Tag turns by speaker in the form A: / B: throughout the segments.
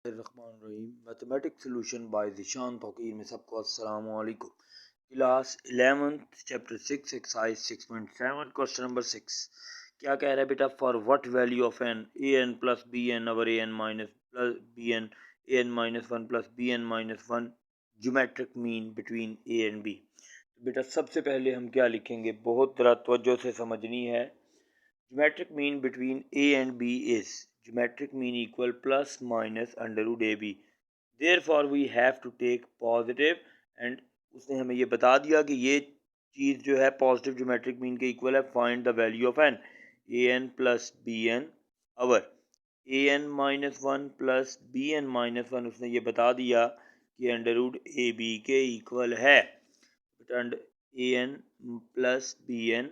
A: Mathematics solution by Zeeshan Tauqeer में सबको अस्सलाम वालेकुम। Class 11th chapter 6 exercise 6.7 question number 6 क्या कह रहा है बेटा? For what value of n a n plus b n over a n minus plus b n a n minus one plus b n minus one geometric mean between a and b. बेटा सबसे पहले हम क्या लिखेंगे, बहुत ज़रा तवज्जो से समझनी है। Geometric mean between A and B is geometric mean equal plus minus under root AB. Therefore we have to take positive and उसने हमें ये बता दिया कि ये चीज़ जो है पॉजिटिव ज्योमेट्रिक मीन के इक्वल है। Find the value of n a n plus b n over a n minus one plus b n minus one. उसने ये बता दिया कि अंडर रूट ए बी के इक्वल है। A n plus b n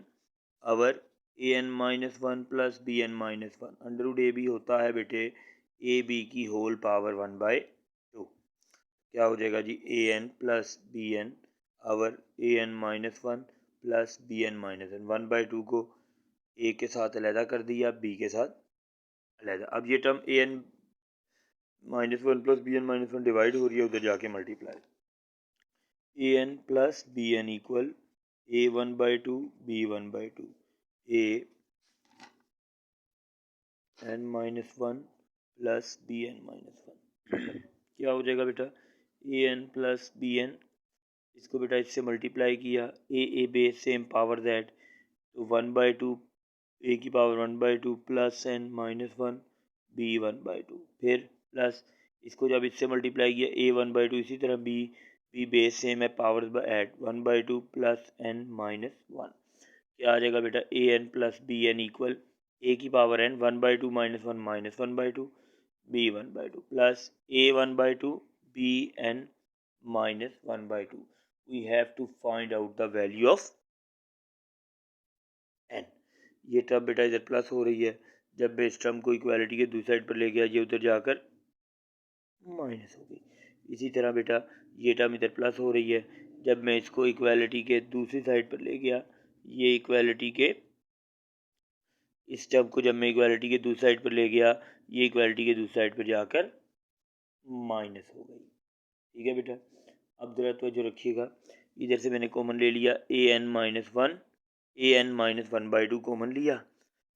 A: over a n minus one plus b n minus one. Under root a b होता है बेटे ए बी की होल पावर 1/2। क्या हो जाएगा जी? A n plus b n over a n minus one plus b n minus one. 1/2 को ए के साथ अलहदा कर दिया, बी के साथ अलहदा। अब ये term a n minus one plus b n minus one divide हो रही है, उधर जाके multiply. A n plus b n equal a 1/2 b 1/2 a n minus one plus b n minus one. क्या हो जाएगा बेटा? A n plus b n, इसको बेटा इससे मल्टीप्लाई किया, a base same power that, तो 1/2 ए की power 1/2 plus n minus one B 1/2। फिर प्लस इसको जब इससे मल्टीप्लाई किया ए 1/2, इसी तरह बी बेस सेम है, power add 1/2 plus n minus one. क्या आ जाएगा बेटा? A n plus b n equal a की power n 1/2 minus one minus 1/2 b 1/2 plus a 1/2 b n minus 1/2। We have to find out the value of n. ये term बेटा इधर plus हो रही है, जब मैं इस टर्म को इक्वालिटी के दूसरी साइड पर ले गया, ये उधर जाकर माइनस हो गई। इसी तरह बेटा ये टर्म इधर प्लस हो रही है, जब मैं इसको इक्वालिटी के दूसरी साइड पर ले गया, ये इक्वालिटी के इस टर्म को जब मैं इक्वालिटी के दूसरी साइड पर ले गया, ये इक्वालिटी के दूसरी साइड पर जाकर माइनस हो गई। ठीक है बेटा, अब जरा तो जो रखिएगा, इधर से मैंने कॉमन ले लिया ए एन माइनस वन, ए एन माइनस 1/2 कॉमन लिया।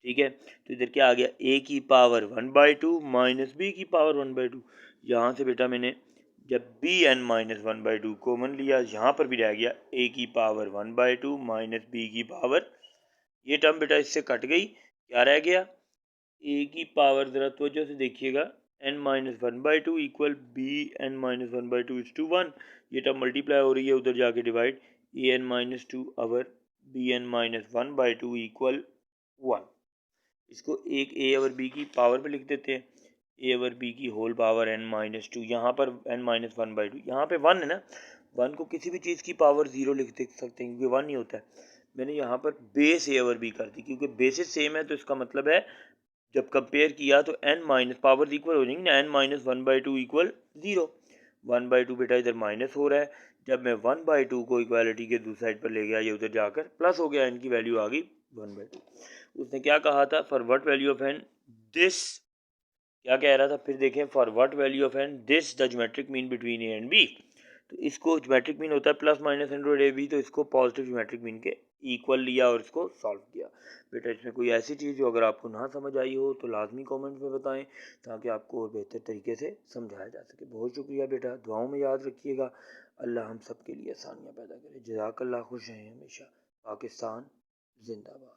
A: ठीक है, तो इधर क्या आ गया? ए की पावर 1/2 माइनस बी की पावर 1/2। यहाँ से बेटा मैंने जब बी एन माइनस 1/2 कॉमन लिया, यहाँ पर भी रह गया ए की पावर 1/2 माइनस बी की पावर। ये टर्म बेटा इससे कट गई, क्या रह गया? ए की पावर, जरा तवज्जो से देखिएगा, n minus 1/2 equal b n minus 1/2 is to 1। ये टर्म मल्टीप्लाई हो रही है, उधर जाके divide, a n minus 2 over b n minus 1/2 equal 1। इसको एक ए ओवर बी की पावर में लिख देते हैं, ए ओवर बी की होल पावर एन माइनस 2। यहाँ पर एन माइनस 1/2, यहाँ पे 1 है ना, 1 को किसी भी चीज़ की पावर 0 लिख सकते हैं क्योंकि 1 ही होता है। मैंने यहाँ पर बेस ए ओवर बी कर दी, क्योंकि बेसिस सेम है, तो इसका मतलब है जब कंपेयर किया तो n माइनस पावर इक्वल हो जाएंगी ना, n माइनस 1/2 इक्वल 0। 1/2 बेटा इधर माइनस हो रहा है, जब मैं 1/2 को इक्वालिटी के दूसरी साइड पर ले गया, ये उधर जाकर प्लस हो गया, n की वैल्यू आ गई 1/2। उसने क्या कहा था? For what value of n this, क्या कह रहा था? फिर देखें, for what value of n this the geometric mean between a and b. तो इसको ज्योमेट्रिक मीन होता है plus minus under a b, तो इसको पॉजिटिव ज्योमेट्रिक मीन के इक्वल लिया और इसको सॉल्व किया। बेटा इसमें कोई ऐसी चीज़ जो अगर आपको ना समझ आई हो तो लाजमी कमेंट में बताएं, ताकि आपको और बेहतर तरीके से समझाया जा सके। बहुत शुक्रिया बेटा, दुआओं में याद रखिएगा। अल्लाह हम सब के लिए आसानियाँ पैदा करे। जज़ाकल्लाह, खुश रहें हमेशा। पाकिस्तान जिंदाबाद।